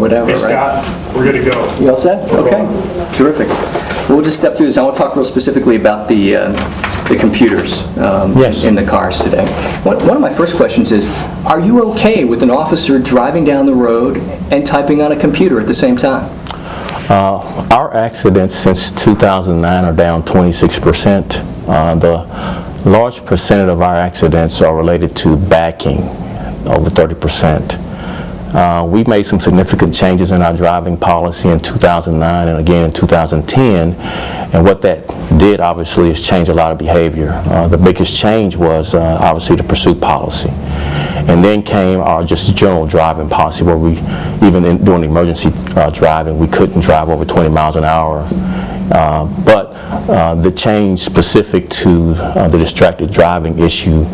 whatever, Hey, right? Scott, we're good to go. You all set? Okay, terrific. We'll just step through this. I want to talk real specifically about the computers Yes. in the cars today. One of my first questions is, are you okay with an officer driving down the road and typing on a computer at the same time? Our accidents since 2009 are down 26%. The large percentage of our accidents are related to backing, over 30%. We made some significant changes in our driving policy in 2009 and again in 2010, and what that did obviously is change a lot of behavior. The biggest change was obviously the pursuit policy, and then came our just general driving policy where we, even during emergency driving, we couldn't drive over 20 miles an hour. But the change specific to the distracted driving issue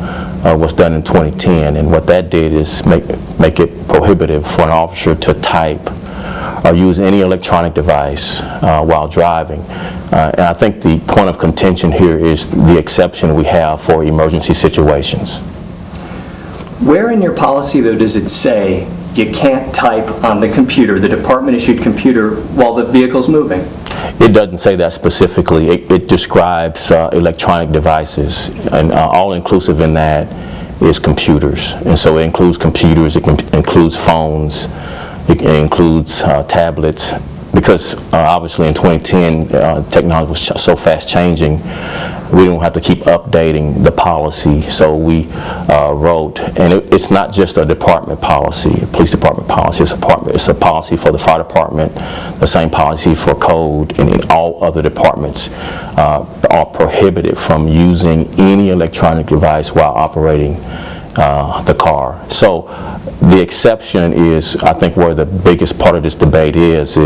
was done in 2010, and what that did is make it prohibitive for an officer to type or use any electronic device while driving. And I think the point of contention here is the exception we have for emergency situations. Where in your policy, though, does it say you can't type on the computer, the department-issued computer, while the vehicle's moving? It doesn't say that specifically. It describes electronic devices, and all-inclusive in that is computers. And so it includes computers, it includes phones, it includes tablets, because obviously in 2010 technology was so fast changing, we don't have to keep updating the policy. So we wrote, and it's not just a department policy, a police department policy, it's a policy for the fire department, the same policy for code, and in all other departments are prohibited from using any electronic device while operating the car. So the exception is, I think, where the biggest part of this debate is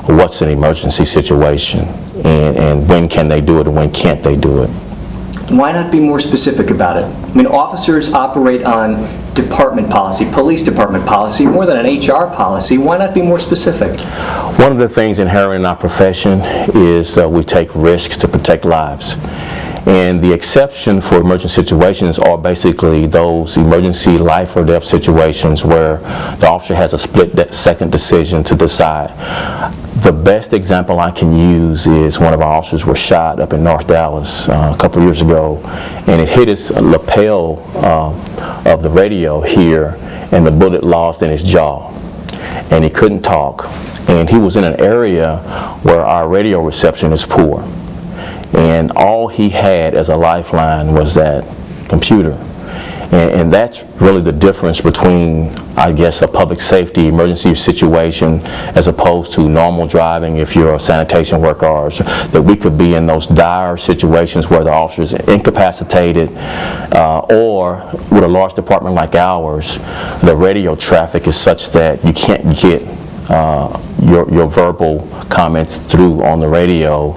what's an emergency situation, and when can they do it and when can't they do it. Why not be more specific about it? I mean, officers operate on department policy, police department policy, more than an HR policy. Why not be more specific? One of the things inherent in our profession is we take risks to protect lives. And the exception for emergency situations are basically those emergency life or death situations where the officer has a split-second decision to decide. The best example I can use is one of our officers was shot up in North Dallas a couple years ago, and it hit his lapel of the radio here, and the bullet lodged in his jaw, and he couldn't talk. And he was in an area where our radio reception is poor. And all he had as a lifeline was that computer. And that's really the difference between, I guess, a public safety emergency situation as opposed to normal driving if you're a sanitation worker, or that we could be in those dire situations where the officer is incapacitated, or with a large department like ours, the radio traffic is such that you can't get your verbal comments through on the radio,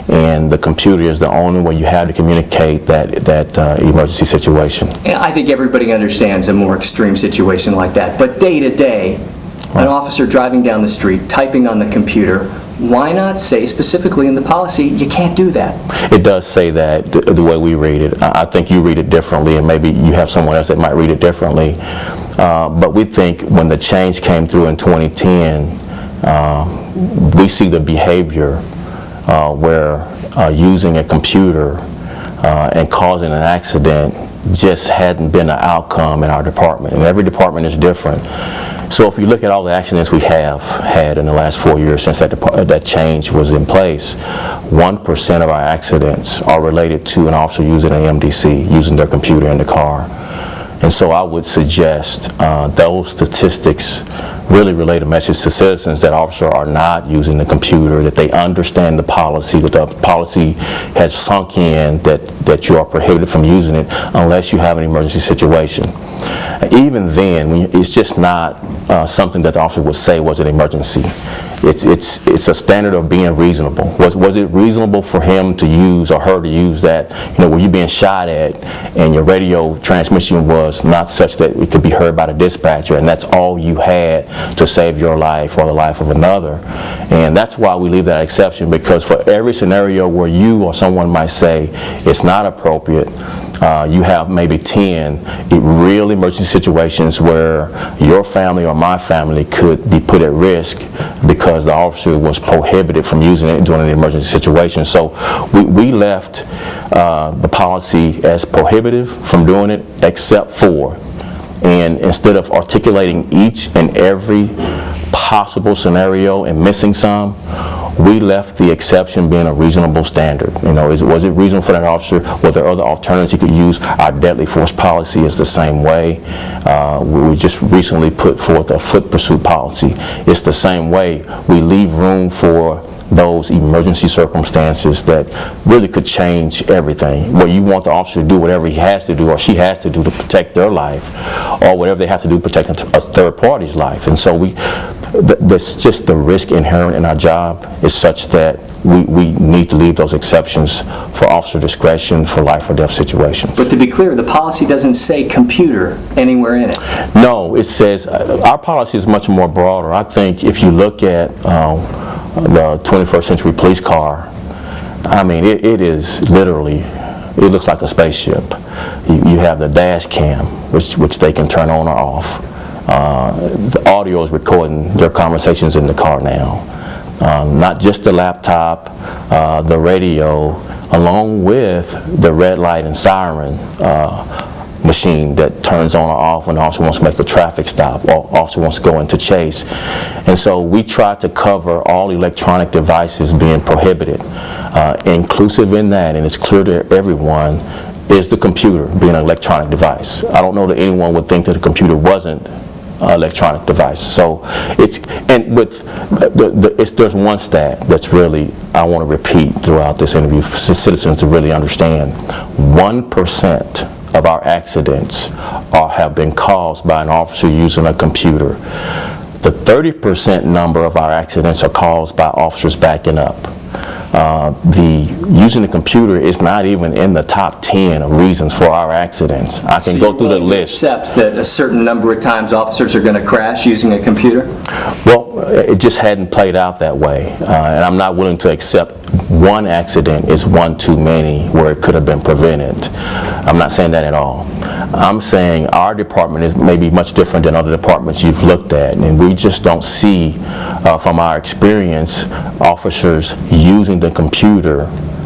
and the computer is the only way you have to communicate that emergency situation. And I think everybody understands a more extreme situation like that. But day to day, an officer driving down the street, typing on the computer, why not say specifically in the policy, you can't do that? It does say that the way we read it. I think you read it differently, and maybe you have someone else that might read it differently. But we think when the change came through in 2010, we see the behavior where using a computer and causing an accident just hadn't been an outcome in our department, and every department is different. So if you look at all the accidents we have had in the last 4 years since that change was in place, 1% of our accidents are related to an officer using an MDC, using their computer in the car. And so I would suggest those statistics really relate a message to citizens that officers are not using the computer, that they understand the policy, that the policy has sunk in, that you are prohibited from using it unless you have an emergency situation. Even then, it's just not something that the officer would say was an emergency. It's a standard of being reasonable. Was it reasonable for him to use or her to use that? You know, were you being shot at and your radio transmission was not such that it could be heard by the dispatcher, and that's all you had to save your life or the life of another? And that's why we leave that exception, because for every scenario where you or someone might say it's not appropriate, you have maybe 10 real emergency situations where your family or my family could be put at risk because the officer was prohibited from using it during an emergency situation. So we left the policy as prohibitive from doing it, except for, and instead of articulating each and every possible scenario and missing some, we left the exception being a reasonable standard. You know, was it reasonable for that officer? Were there other alternatives he could use? Our deadly force policy is the same way. We just recently put forth a foot pursuit policy. It's the same way. We leave room for those emergency circumstances that really could change everything, where you want the officer to do whatever he has to do or she has to do to protect their life, or whatever they have to do to protect a third party's life. And so that's just the risk inherent in our job is such that we need to leave those exceptions for officer discretion for life or death situations. But to be clear, the policy doesn't say computer anywhere in it. No, it says, our policy is much more broader. I think if you look at the 21st century police car, I mean, it is literally, it looks like a spaceship. You have the dash cam, which they can turn on or off. The audio is recording their conversations in the car now. Not just the laptop, the radio, along with the red light and siren machine that turns on or off when the officer wants to make a traffic stop or officer wants to go into chase. And so we try to cover all electronic devices being prohibited. Inclusive in that, and it's clear to everyone, is the computer being an electronic device. I don't know that anyone would think that a computer wasn't an electronic device. So it's, and with there's one stat that's really, I want to repeat throughout this interview for citizens to really understand. 1% of our accidents have been caused by an officer using a computer. The 30% number of our accidents are caused by officers backing up. Using the computer is not even in the top 10 of reasons for our accidents. I can go through the list. Accept that a certain number of times officers are going to crash using a computer? Well, it just hadn't played out that way. And I'm not willing to accept one accident is one too many where it could have been prevented. I'm not saying that at all. I'm saying our department is maybe much different than other departments you've looked at, and we just don't see, from our experience, officers using the computer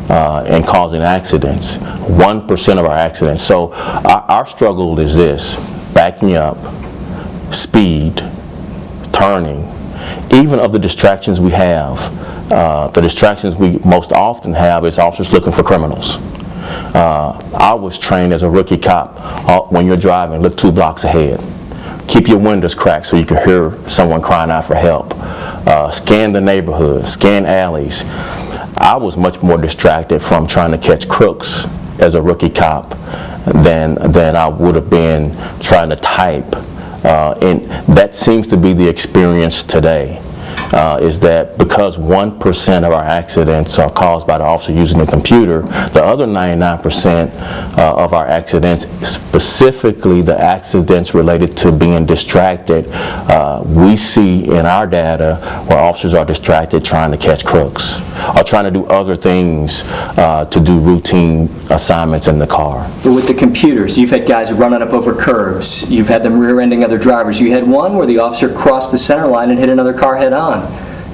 and causing accidents. 1% of our accidents. So our struggle is this: backing up, speed, turning, even of the distractions we have. The distractions we most often have is officers looking for criminals. I was trained as a rookie cop. When you're driving, look 2 blocks ahead. Keep your windows cracked so you can hear someone crying out for help. Scan the neighborhood, scan alleys. I was much more distracted from trying to catch crooks as a rookie cop than I would have been trying to type. And that seems to be the experience today. Is that because 1% of our accidents are caused by the officer using the computer, the other 99% of our accidents, specifically the accidents related to being distracted, we see in our data where officers are distracted trying to catch crooks or trying to do other things to do routine assignments in the car. But with the computers, you've had guys running up over curbs. You've had them rear-ending other drivers. You had one where the officer crossed the center line and hit another car head-on.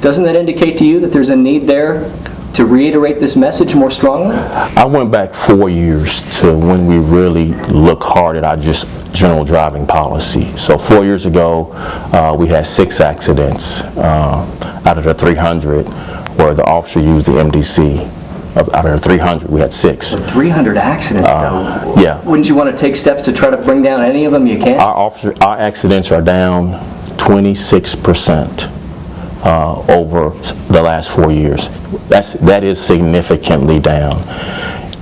Doesn't that indicate to you that there's a need there to reiterate this message more strongly? I went back 4 years to when we really looked hard at our just general driving policy. So 4 years ago, we had 6 accidents out of the 300 where the officer used the MDC. Out of the 300, we had 6. 300 accidents, though. Yeah. Wouldn't you want to take steps to try to bring down any of them you can? Our accidents are down 26%. Over the last 4 years. That is significantly down.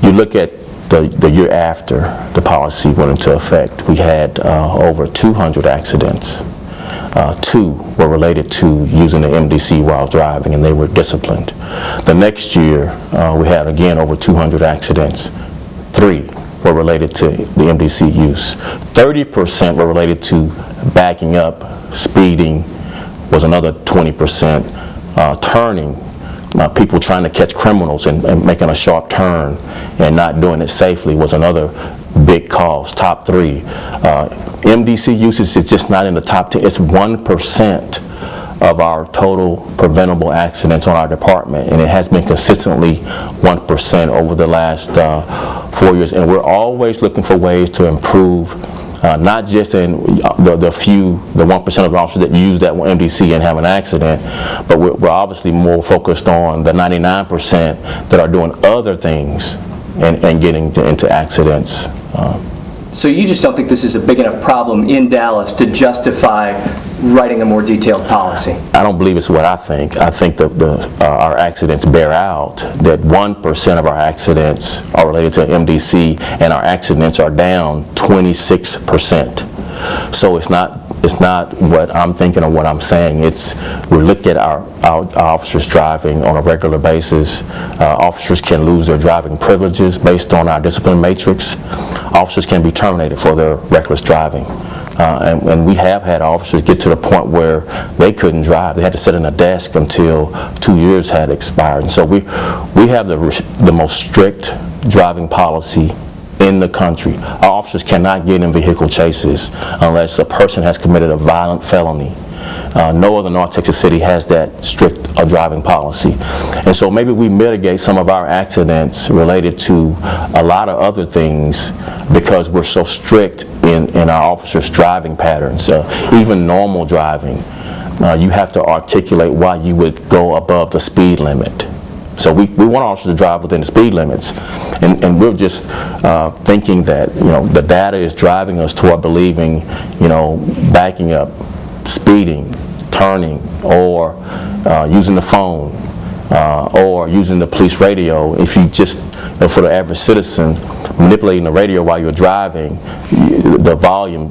You look at the year after the policy went into effect, we had over 200 accidents. 2 were related to using the MDC while driving, and they were disciplined. The next year, we had again over 200 accidents. 3 were related to the MDC use. 30% were related to backing up, speeding, was another 20%. Turning, people trying to catch criminals and making a sharp turn and not doing it safely was another big calls, top 3. MDC usage is just not in the top 10. It's 1% of our total preventable accidents on our department, and it has been consistently 1% over the last 4 years. And we're always looking for ways to improve, not just in the 1% of the officers that use that MDC and have an accident, but we're obviously more focused on the 99% that are doing other things and getting into accidents. So you just don't think this is a big enough problem in Dallas to justify writing a more detailed policy? I don't believe it's what I think. I think that our accidents bear out that 1% of our accidents are related to MDC, and our accidents are down 26%. So it's not what I'm thinking or what I'm saying. We look at our officers driving on a regular basis. Officers can lose their driving privileges based on our discipline matrix. Officers can be terminated for their reckless driving. And we have had officers get to the point where they couldn't drive. They had to sit in a desk until 2 years had expired. And so we have the most strict driving policy in the country. Our officers cannot get in vehicle chases unless a person has committed a violent felony. No other North Texas city has that strict driving policy. And so maybe we mitigate some of our accidents related to a lot of other things because we're so strict in our officers' driving patterns. Even normal driving, you have to articulate why you would go above the speed limit. So we want officers to drive within the speed limits, and we're just thinking that the data is driving us toward believing backing up, speeding, turning, or using the phone, or using the police radio. If you just for the average citizen, manipulating the radio while you're driving, the volume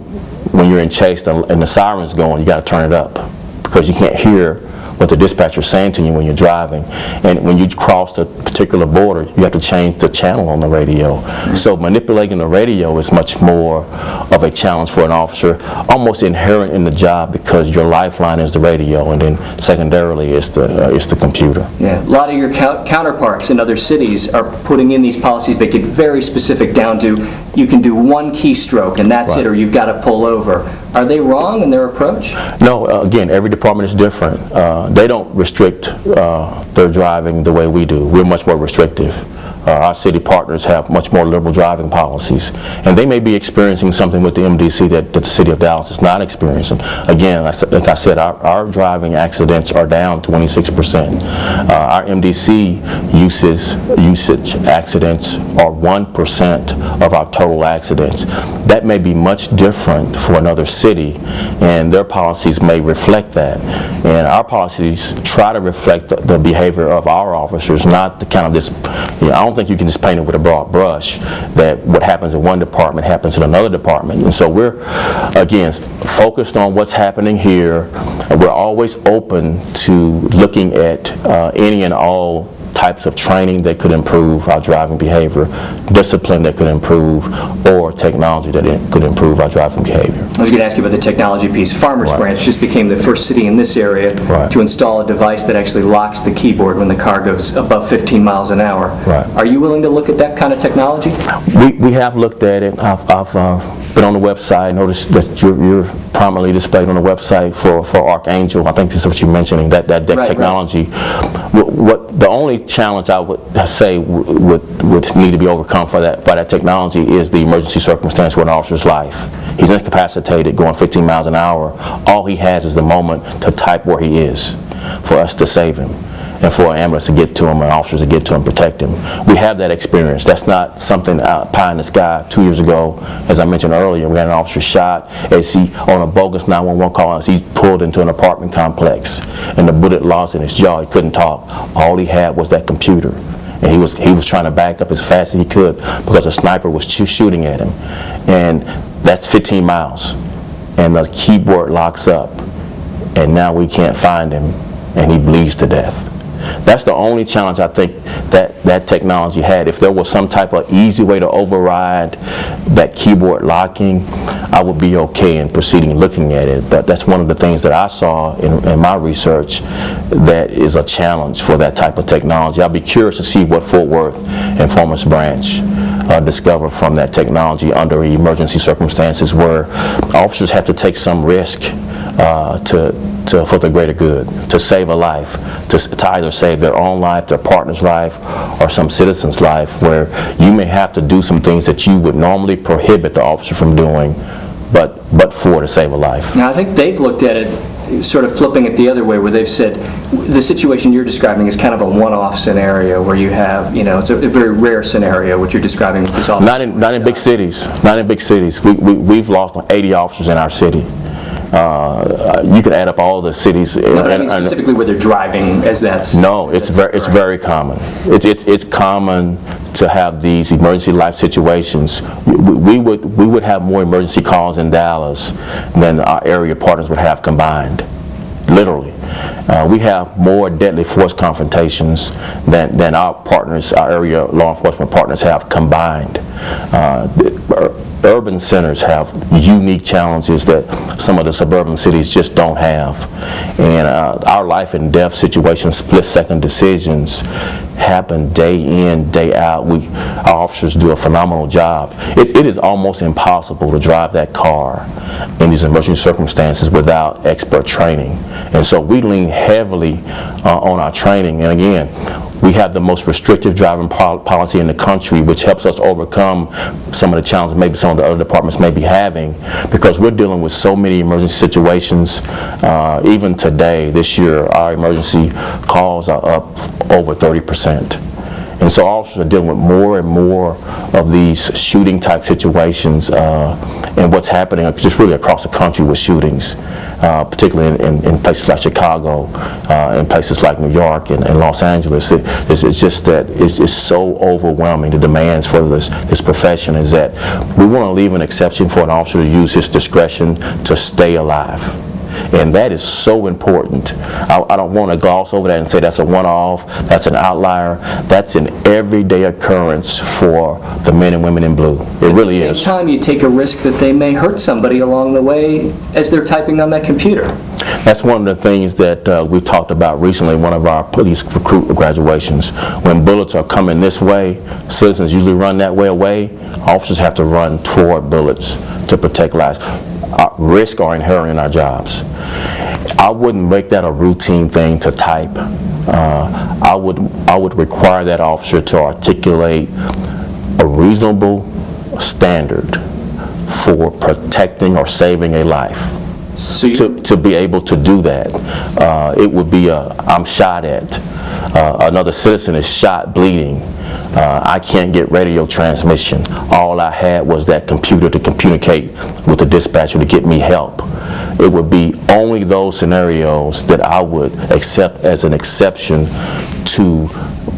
when you're in chase and the siren's going, you got to turn it up because you can't hear what the dispatcher's saying to you when you're driving. And when you cross a particular border, you have to change the channel on the radio. So manipulating the radio is much more of a challenge for an officer, almost inherent in the job because your lifeline is the radio, and then secondarily it's the computer. Yeah, a lot of your counterparts in other cities are putting in these policies that get very specific down to you can do one keystroke and that's it, or you've got to pull over. Are they wrong in their approach? No, again, every department is different. They don't restrict their driving the way we do. We're much more restrictive. Our city partners have much more liberal driving policies, and they may be experiencing something with the MDC that the city of Dallas is not experiencing. Again, like I said, our driving accidents are down 26%. Our MDC usage accidents are 1% of our total accidents. That may be much different for another city, and their policies may reflect that. And our policies try to reflect the behavior of our officers, not the kind of this, I don't think you can just paint it with a broad brush that what happens in one department happens in another department. And so we're, again, focused on what's happening here. We're always open to looking at any and all types of training that could improve our driving behavior, discipline that could improve, or technology that could improve our driving behavior. I was going to ask you about the technology piece. Farmers Branch just became the first city in this area to install a device that actually locks the keyboard when the car goes above 15 miles an hour. Are you willing to look at that kind of technology? We have looked at it. I've been on the website, noticed that you're prominently displayed on the website for Archangel. I think this is what you're mentioning, that technology. The only challenge I would say would need to be overcome by that technology is the emergency circumstance with an officer's life. He's incapacitated going 15 miles an hour. All he has is the moment to type where he is for us to save him, and for an ambulance to get to him and officers to get to him, protect him. We have that experience. That's not something out pie in the sky. 2 years ago, as I mentioned earlier, we had an officer shot as he on a bogus 911 call as he pulled into an apartment complex, and the bullet lodged in his jaw. He couldn't talk. All he had was that computer, and he was trying to back up as fast as he could because a sniper was shooting at him, and that's 15 miles, and the keyboard locks up, and now we can't find him, and he bleeds to death. That's the only challenge I think that technology had. If there was some type of easy way to override that keyboard locking, I would be okay in proceeding looking at it. But that's one of the things that I saw in my research that is a challenge for that type of technology. I'll be curious to see what Fort Worth and Farmers Branch discovered from that technology under emergency circumstances where officers have to take some risk for the greater good, to save a life, to either save their own life, their partner's life, or some citizen's life, where you may have to do some things that you would normally prohibit the officer from doing, but to save a life. Now, I think they've looked at it sort of flipping it the other way, where they've said the situation you're describing is kind of a one-off scenario where you have, it's a very rare scenario what you're describing with this officer. Not in big cities. Not in big cities. We've lost 80 officers in our city. You could add up all the cities. But I mean specifically where they're driving, as that's... No, it's very common. It's common to have these emergency life situations. We would have more emergency calls in Dallas than our area partners would have combined. Literally. We have more deadly force confrontations than our area law enforcement partners have combined. Urban centers have unique challenges that some of the suburban cities just don't have. And our life and death situations, split-second decisions, happen day in, day out. Our officers do a phenomenal job. It is almost impossible to drive that car in these emergency circumstances without expert training. And so we lean heavily on our training. And again, we have the most restrictive driving policy in the country, which helps us overcome some of the challenges maybe some of the other departments may be having, because we're dealing with so many emergency situations. Even today, this year, our emergency calls are up over 30%. And so officers are dealing with more and more of these shooting type situations and what's happening just really across the country with shootings, particularly in places like Chicago, in places like New York and Los Angeles. It's just that it's so overwhelming. The demands for this profession is that we want to leave an exception for an officer to use his discretion to stay alive. And that is so important. I don't want to gloss over that and say that's a one-off, that's an outlier. That's an everyday occurrence for the men and women in blue. It really is. At the same time, you take a risk that they may hurt somebody along the way as they're typing on that computer. That's one of the things that we've talked about recently, one of our police recruit graduations. When bullets are coming this way, citizens usually run that way away. Officers have to run toward bullets to protect lives. Risk are inherent in our jobs. I wouldn't make that a routine thing to type. I would require that officer to articulate a reasonable standard for protecting or saving a life. So to be able to do that. It would be I'm shot at. Another citizen is shot, bleeding. I can't get radio transmission. All I had was that computer to communicate with the dispatcher to get me help. It would be only those scenarios that I would accept as an exception to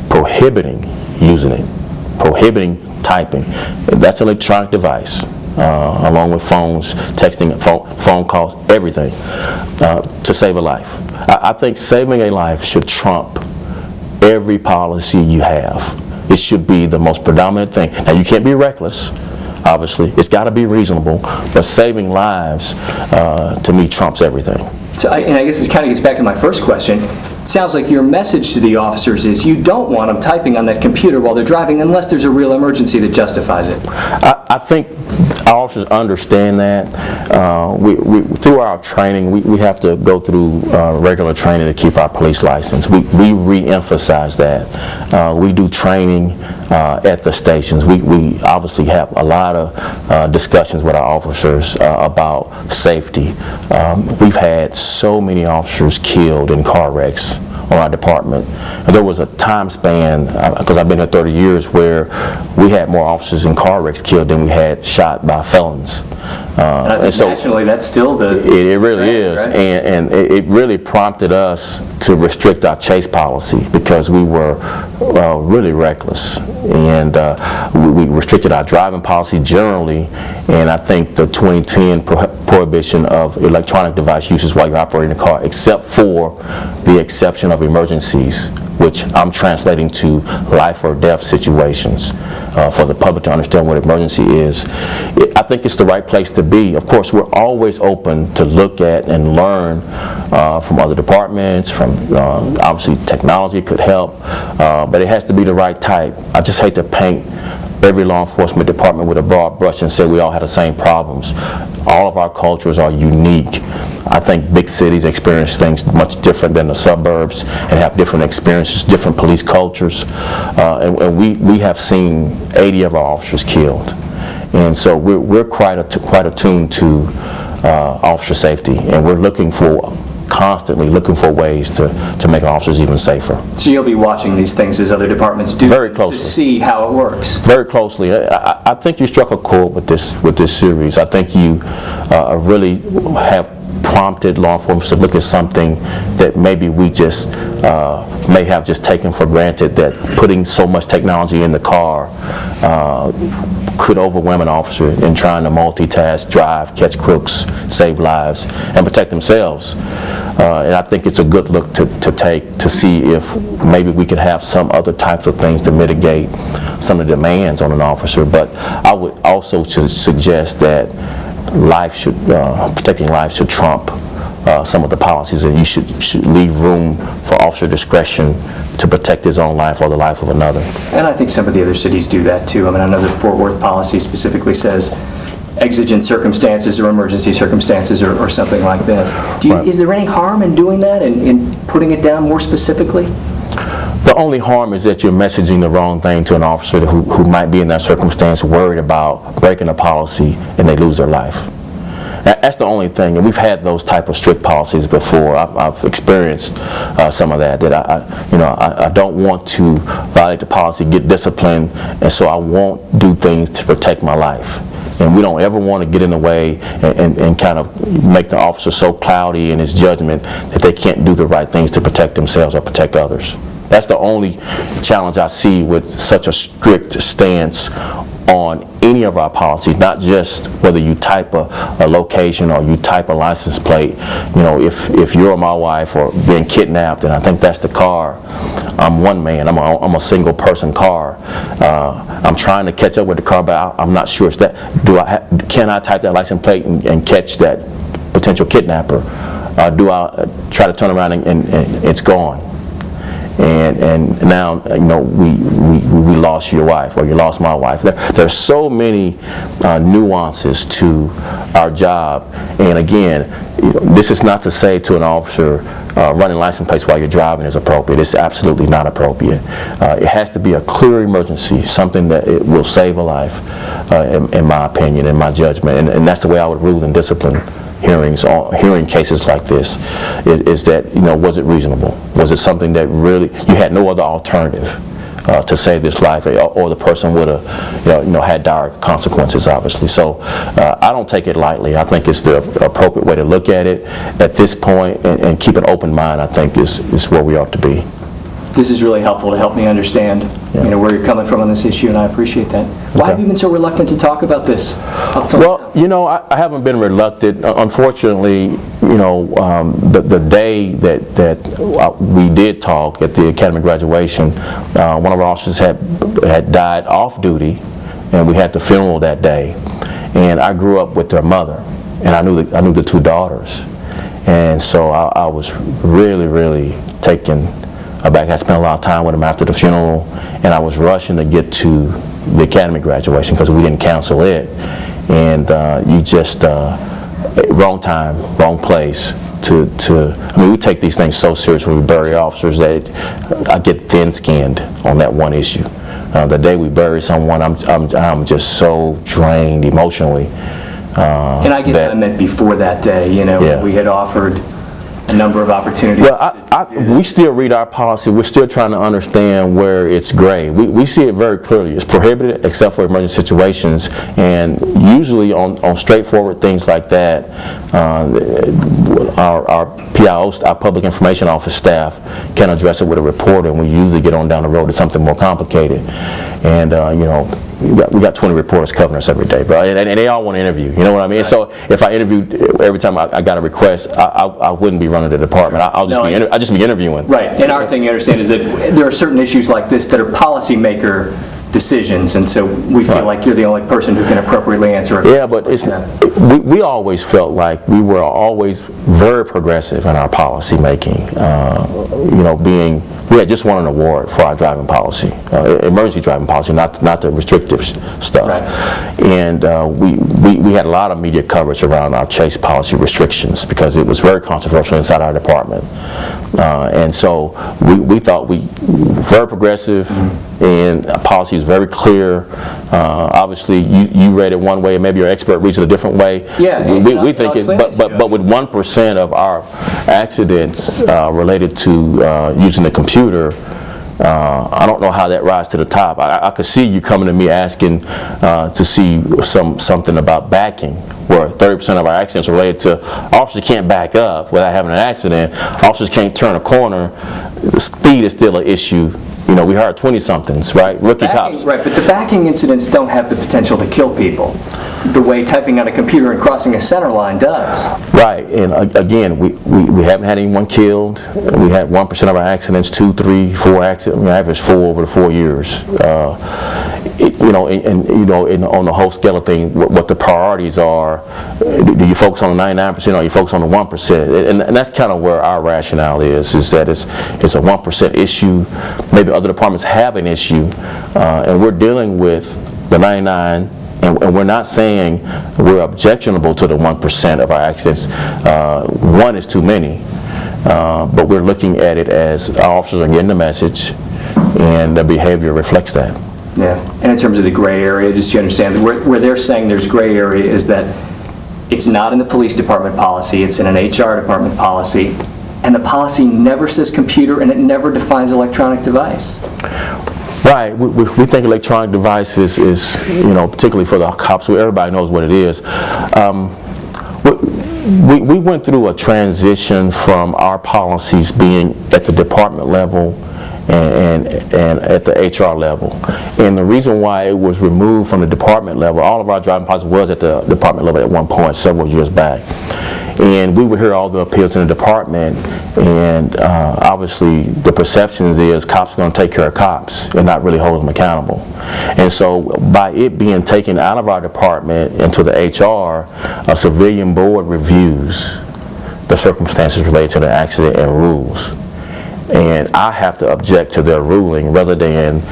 prohibiting using it, prohibiting typing. That's an electronic device, along with phones, texting, phone calls, everything, to save a life. I think saving a life should trump every policy you have. It should be the most predominant thing. Now, you can't be reckless, obviously. It's got to be reasonable, but saving lives, to me, trumps everything. So, and I guess it kind of gets back to my first question. It sounds like your message to the officers is you don't want them typing on that computer while they're driving unless there's a real emergency that justifies it. I think our officers understand that. Through our training, we have to go through regular training to keep our police license. We re-emphasize that. We do training at the stations. We obviously have a lot of discussions with our officers about safety. We've had so many officers killed in car wrecks on our department. And there was a time span, because I've been here 30 years, where we had more officers in car wrecks killed than we had shot by felons. And I think so nationally that's still the... It really is, right? and it really prompted us to restrict our chase policy because we were really reckless. And we restricted our driving policy generally, and I think the 2010 prohibition of electronic device uses while you're operating a car, except for the exception of emergencies, which I'm translating to life or death situations for the public to understand what emergency is. I think it's the right place to be. Of course, we're always open to look at and learn from other departments, from obviously technology could help, but it has to be the right type. I just hate to paint every law enforcement department with a broad brush and say we all had the same problems. All of our cultures are unique. I think big cities experience things much different than the suburbs and have different experiences, different police cultures. And we have seen 80 of our officers killed. And so we're quite attuned to officer safety, and we're constantly looking for ways to make officers even safer. So you'll be watching these things as other departments do Very closely. to see how it works. Very closely. I think you struck a chord with this series. I think you really have prompted law enforcement to look at something that maybe we just may have just taken for granted, that putting so much technology in the car could overwhelm an officer in trying to multitask, drive, catch crooks, save lives, and protect themselves. And I think it's a good look to take to see if maybe we could have some other types of things to mitigate some of the demands on an officer. But I would also suggest that protecting life should trump some of the policies, and you should leave room for officer discretion to protect his own life or the life of another. And I think some of the other cities do that too. I mean, I know the Fort Worth policy specifically says exigent circumstances or emergency circumstances or something like that. Right. Is there any harm in doing that and in putting it down more specifically? The only harm is that you're messaging the wrong thing to an officer who might be in that circumstance, worried about breaking a policy, and they lose their life. That's the only thing, and we've had those type of strict policies before. I've experienced some of that. I don't want to violate the policy, get disciplined, and so I won't do things to protect my life. And we don't ever want to get in the way and kind of make the officer so cloudy in his judgment that they can't do the right things to protect themselves or protect others. That's the only challenge I see with such a strict stance on any of our policies, not just whether you type a location or you type a license plate. If you're my wife or being kidnapped, and I think that's the car, I'm one man, I'm a single person car. I'm trying to catch up with the car, but I'm not sure it's that. Can I type that license plate and catch that potential kidnapper? Do I try to turn around and it's gone? And now we lost your wife, or you lost my wife. There's so many nuances to our job, and again, this is not to say to an officer running license plates while you're driving is appropriate. It's absolutely not appropriate. It has to be a clear emergency, something that it will save a life, in my opinion, in my judgment, and that's the way I would rule in discipline hearing cases like this, is that, was it reasonable? Was it something that really, you had no other alternative to save this life, or the person would have, had dire consequences, obviously. So I don't take it lightly. I think it's the appropriate way to look at it at this point, and keep an open mind, I think, is where we ought to be. This is really helpful to help me understand, where you're coming from on this issue, and I appreciate that. Why have you been so reluctant to talk about this? Well, I haven't been reluctant. Unfortunately, the day that we did talk at the academy graduation, one of our officers had died off duty, and we had the funeral that day. And I grew up with their mother, and I knew the two daughters, and so I was really, really taken aback. I spent a lot of time with them after the funeral, and I was rushing to get to the academy graduation because we didn't cancel it. And you just, wrong time, wrong place we take these things so seriously when we bury officers that I get thin-skinned on that one issue. The day we bury someone, I'm just so drained emotionally. And I guess I meant before that day, we had offered a number of opportunities. Well, we still read our policy. We're still trying to understand where it's gray. We see it very clearly. It's prohibited except for emergency situations, and usually on straightforward things like that, our PIO, our Public Information Office staff, can address it with a reporter, and we usually get on down the road to something more complicated. And we got 20 reporters covering us every day, bro, and they all want to interview. You know what I mean? Right. So if I interviewed every time I got a request, I wouldn't be running the department. I'll just be interviewing. Right. And our thing, you understand, is that there are certain issues like this that are policymaker decisions, and so we feel like you're the only person who can appropriately answer it. Yeah, but we always felt like we were always very progressive in our policy making. Being we had just won an award for our driving policy, emergency driving policy, not the restrictive stuff. Right. And we had a lot of media coverage around our chase policy restrictions because it was very controversial inside our department. And so we thought very progressive, and policy is very clear. Obviously, you read it one way, and maybe your expert reads it a different way. Yeah, we think it, but with 1% of our accidents related to using the computer, I don't know how that rises to the top. I could see you coming to me asking to see something about backing, where 30% of our accidents are related to officers can't back up without having an accident. Officers can't turn a corner. Speed is still an issue. You know, we hired 20-somethings, right? Rookie cops. Right, but the backing incidents don't have the potential to kill people the way typing on a computer and crossing a center line does. Right, and again, we haven't had anyone killed. We had 1% of our accidents, 2, 3, 4 accidents. We average 4 over the 4 years. On the whole scale of things, what the priorities are. Do you focus on the 99% or you focus on the 1%? And that's kind of where our rationale is that it's a 1% issue. Maybe other departments have an issue, and we're dealing with the 99%. And we're not saying we're objectionable to the 1% of our accidents. One is too many, but we're looking at it as our officers are getting the message, and their behavior reflects that. Yeah, and in terms of the gray area, just so you understand, where they're saying there's gray area is that it's not in the police department policy, it's in an HR department policy, and the policy never says computer and it never defines electronic device. Right, we think electronic devices is, particularly for the cops, where everybody knows what it is. We went through a transition from our policies being at the department level and at the HR level. And the reason why it was removed from the department level, all of our driving policy was at the department level at one point several years back. And we would hear all the appeals in the department, and obviously the perceptions is cops are going to take care of cops and not really hold them accountable. And so by it being taken out of our department into the HR, a civilian board reviews the circumstances related to the accident and rules. And I have to object to their ruling rather than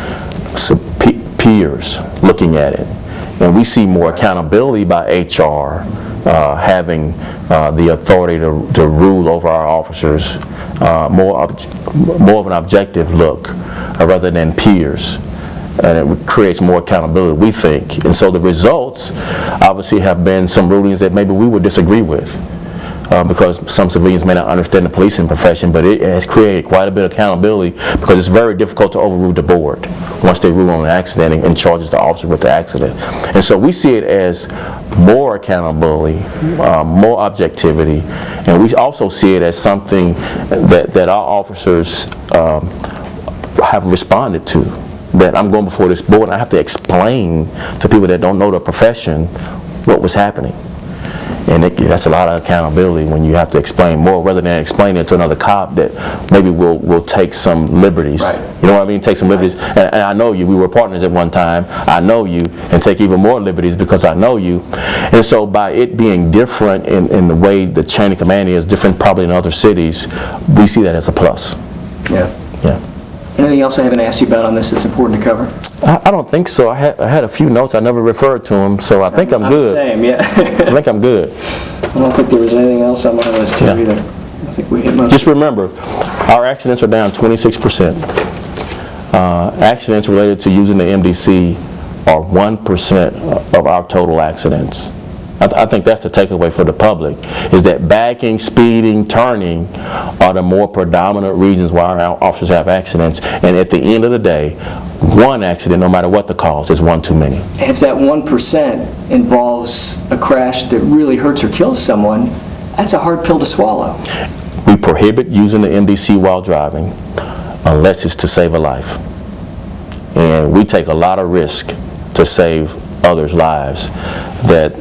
peers looking at it. And we see more accountability by HR having the authority to rule over our officers, more of an objective look rather than peers. And it creates more accountability, we think. And so the results obviously have been some rulings that maybe we would disagree with. Because some civilians may not understand the policing profession, but it has created quite a bit of accountability because it's very difficult to overrule the board once they rule on an accident and charges the officer with the accident. And so we see it as more accountability, more objectivity, and we also see it as something that our officers have responded to. That I'm going before this board and I have to explain to people that don't know the profession what was happening. And that's a lot of accountability when you have to explain more rather than explaining it to another cop that maybe will take some liberties. Right. You know what I mean? Take some liberties. And I know you. We were partners at one time. I know you. And take even more liberties because I know you. And so by it being different in the way the chain of command is, different probably in other cities, we see that as a plus. Yeah. Yeah. Anything else I haven't asked you about on this that's important to cover? I don't think so. I had a few notes. I never referred to them, so I think I'm good. Same, yeah. I think I'm good. I don't think there was anything else on my list too either. I think we hit most. Just remember, our accidents are down 26%. Accidents related to using the MDC are 1% of our total accidents. I think that's the takeaway for the public, is that backing, speeding, turning are the more predominant reasons why our officers have accidents. And at the end of the day, one accident, no matter what the cause, is one too many. And if that 1% involves a crash that really hurts or kills someone, that's a hard pill to swallow. We prohibit using the MDC while driving unless it's to save a life. And we take a lot of risk to save others' lives that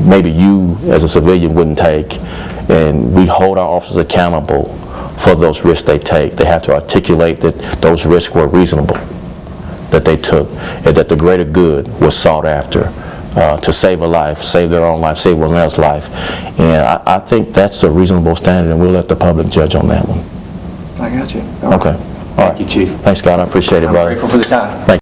maybe you as a civilian wouldn't take, and we hold our officers accountable for those risks they take. They have to articulate that those risks were reasonable, that they took, and that the greater good was sought after to save a life, save their own life, save one else's life. And I think that's a reasonable standard, and we'll let the public judge on that one. I got you. Okay. Thank you, Chief. Thanks, Scott. I appreciate it, I'm brother. grateful for the time. Thank